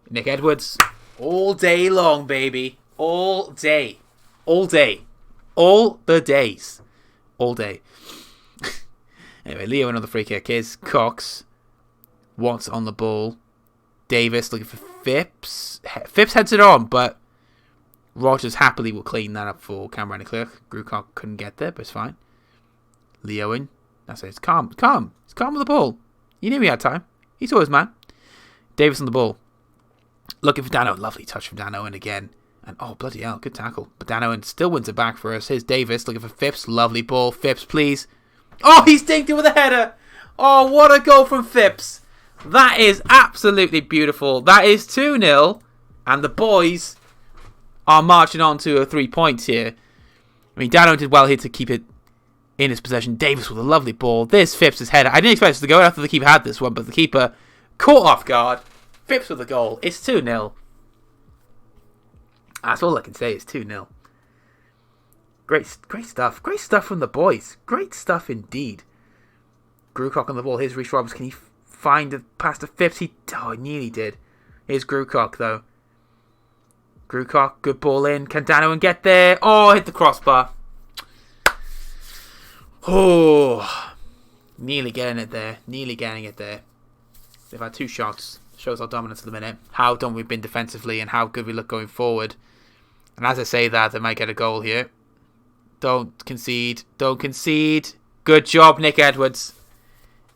Nick Edwards. All day long, baby. All day. All day. All the days. All day. Anyway, Leo another free kick. Here's Cox. Watts on the ball. Davis looking for Phipps. Phipps heads it on, but Rogers happily will clean that up for Cameron Leclerc. Grucock couldn't get there, but it's fine. Leo in. That's it. It's calm. Calm. He's calm with the ball. He knew he had time. He saw his man. Davis on the ball. Looking for Dan Owen. Lovely touch from Dan Owen again. And oh, bloody hell. Good tackle. But Dan Owen still wins it back for us. Here's Davis looking for Phipps. Lovely ball. Phipps, please. Oh, he's dinked it with a header. Oh, what a goal from Phipps. That is absolutely beautiful. That is 2-0. And the boys are marching on to 3 points here. I mean, Dan Owen did well here to keep it in his possession. Davis with a lovely ball. There's Phipps' header. I didn't expect us to go after the keeper had this one, but the keeper caught off guard. Phipps with the goal. It's 2-0. That's all I can say. It's 2-0. Great stuff. Great stuff from the boys. Great stuff indeed. Grewcock on the ball. Here's Reece Roberts. Can he find the pass to Phipps? He nearly did. Here's Grewcock, though. Grewcock, good ball in. Can Danowan get there? Oh, hit the crossbar. Oh, nearly getting it there. They've had 2 shots. Shows our dominance at the minute. How done we've been defensively and how good we look going forward. And as I say that, they might get a goal here. Don't concede. Good job, Nick Edwards.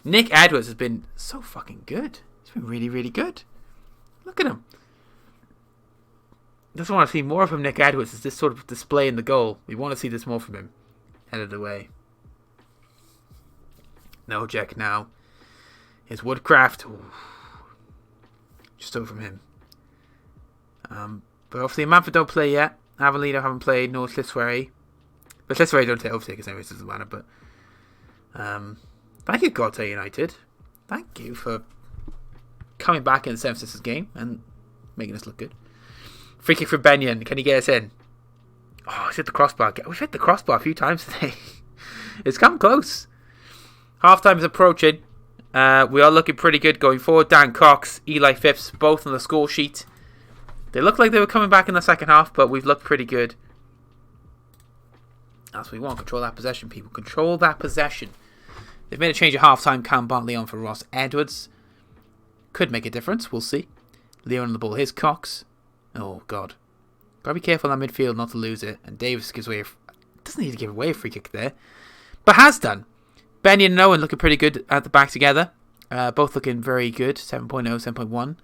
Nick Edwards has been so fucking good. He's been really, really good. Look at him. Just want to see more of him, Nick Edwards. Is this sort of display in the goal? We want to see this more from him. Headed away. No Jack now. Here's Woodcraft. Ooh. Just over from him. But obviously Manford don't play yet. Avellino haven't played, nor Slithwaite. But Slithwaite don't take overtakers anyway, so it doesn't matter. But thank you, Godte United. Thank you for coming back in the Seven Sisters game and making us look good. Free kick for Benyon. Can he get us in? Oh, he's hit the crossbar. We've hit the crossbar a few times today. It's come close. Half time is approaching. We are looking pretty good going forward. Dan Cox, Eli Phipps, both on the score sheet. They looked like they were coming back in the second half, but we've looked pretty good. That's what we want. Control that possession, people. Control that possession. They've made a change at half time. Cam Bartley on for Ross Edwards. Could make a difference. We'll see. Leon on the ball. Here's Cox. Oh, God. Gotta be careful in that midfield not to lose it. And Davis gives away doesn't need to give away a free kick there. But has done. Benyon and Owen looking pretty good at the back together. Both looking very good. 7.0, 7.1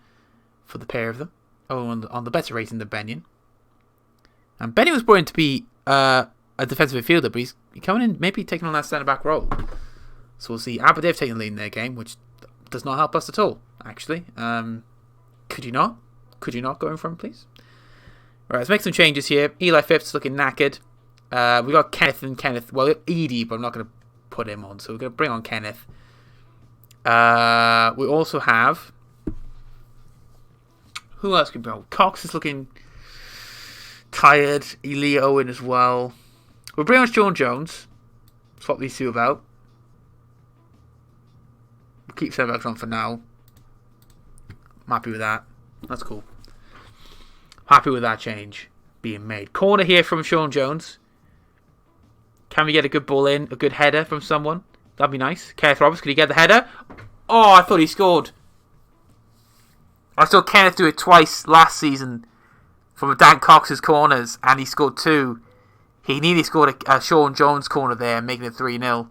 for the pair of them. Owen on the better rating than Benyon. And Benyon was brought in to be a defensive midfielder, but he's coming in, maybe taking on that centre-back role. So we'll see. Aberdeen taking the lead in their game, which does not help us at all, actually. Could you not? Could you not go in front, please? Alright, let's make some changes here. Eli Phipps looking knackered. We got Kenneth and Kenneth. Well, Edie, but I'm not going to put him on. So we're going to bring on Kenneth. We also have... Who else can bring on? Cox is looking tired. Eli Owen as well. We'll bring on Sean Jones. Swap these two about. We'll keep centre-backs on for now. I'm happy with that. That's cool. Happy with that change being made. Corner here from Sean Jones. Can we get a good ball in? A good header from someone? That'd be nice. Kenneth Roberts, could he get the header? Oh, I thought he scored. I saw Kenneth do it twice last season from Dan Cox's corners, and he scored 2. He nearly scored a Sean Jones corner there, making it 3-0.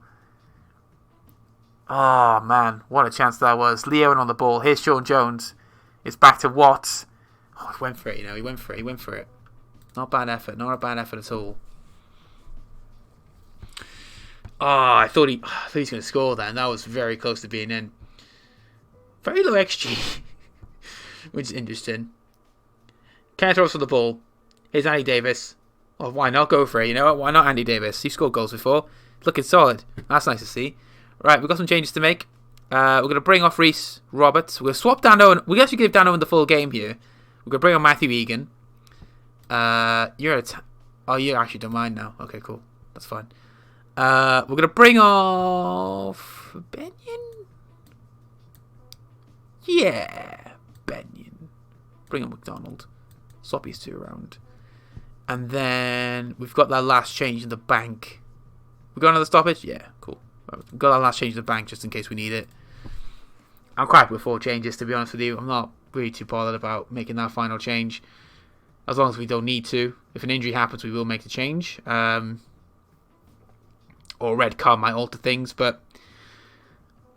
Oh, man. What a chance that was. Leo on the ball. Here's Sean Jones. It's back to Watts. Oh, he went for it, He went for it. Not bad effort. Not a bad effort at all. Oh, I thought he was going to score then. That was very close to being in. Very low XG. Which is interesting. Kenneth Roberts for the ball. Here's Andy Davis. Oh, why not go for it? You know what? Why not Andy Davis? He scored goals before. Looking solid. That's nice to see. Right, we've got some changes to make. We're going to bring off Reece Roberts. We're going to swap Dan Owen. We're going to give Dan Owen the full game here. We're going to bring on Matthew Egan. You actually don't mind now. Okay, cool. That's fine. We're going to bring off Benyon. Yeah, Benyon. Bring on McDonald. Swap these two around. And then we've got that last change in the bank. We got another stoppage? Yeah, cool. We've got that last change in the bank just in case we need it. I'm quite happy with 4 changes, to be honest with you. I'm not really too bothered about making that final change. As long as we don't need to. If an injury happens, we will make the change. Or a red card might alter things, but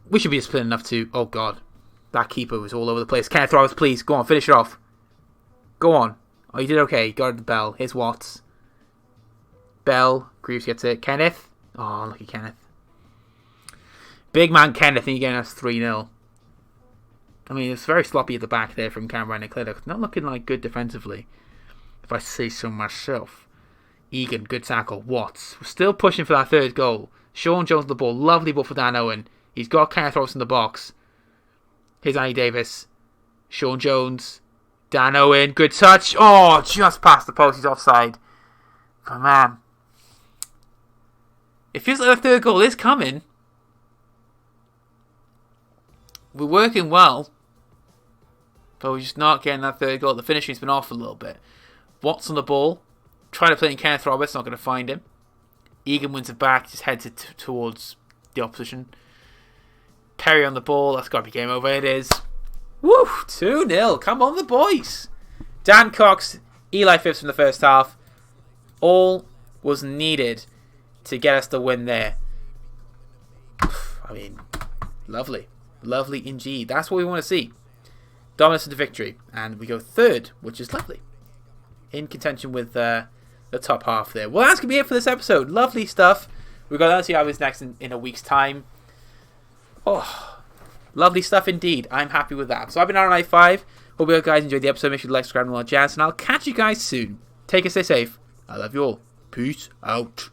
we should be disciplined enough to... Oh, God. That keeper was all over the place. Kenneth Roberts, please. Go on, finish it off. Go on. Oh, you did okay. You got the bell. Here's Watts. Bell. Greaves gets it. Kenneth. Oh, lucky Kenneth. Big man Kenneth, and you're getting us 3-0. I mean, it's very sloppy at the back there from Cameron and Cliddock. Not looking like good defensively, if I say so myself. Egan, good tackle. Watts. We're still pushing for that third goal. Sean Jones on the ball. Lovely ball for Dan Owen. He's got Kenneth Roberts in the box. Here's Andy Davis. Sean Jones. Dan Owen. Good touch. Oh, just past the post. He's offside. But man, it feels like the third goal is coming. We're working well, but we're just not getting that third goal. The finishing's been off a little bit. Watts on the ball. Trying to play in Kenneth Roberts. Not going to find him. Egan wins it back. Just heads it towards the opposition. Perry on the ball. That's got to be game over. It is. Woo! 2-0. Come on, the boys. Dan Cox, Eli Phipps from the first half. All was needed to get us the win there. I mean, lovely. Lovely indeed. That's what we want to see. Dominance of the victory. And we go third, which is lovely. In contention with the top half there. Well, that's going to be it for this episode. Lovely stuff. We've got to see how it's next in a week's time. Oh, lovely stuff indeed. I'm happy with that. So I've been RNI5. Hope you guys enjoyed the episode. Make sure to like, subscribe, and all that jazz. And I'll catch you guys soon. Take care, stay safe. I love you all. Peace out.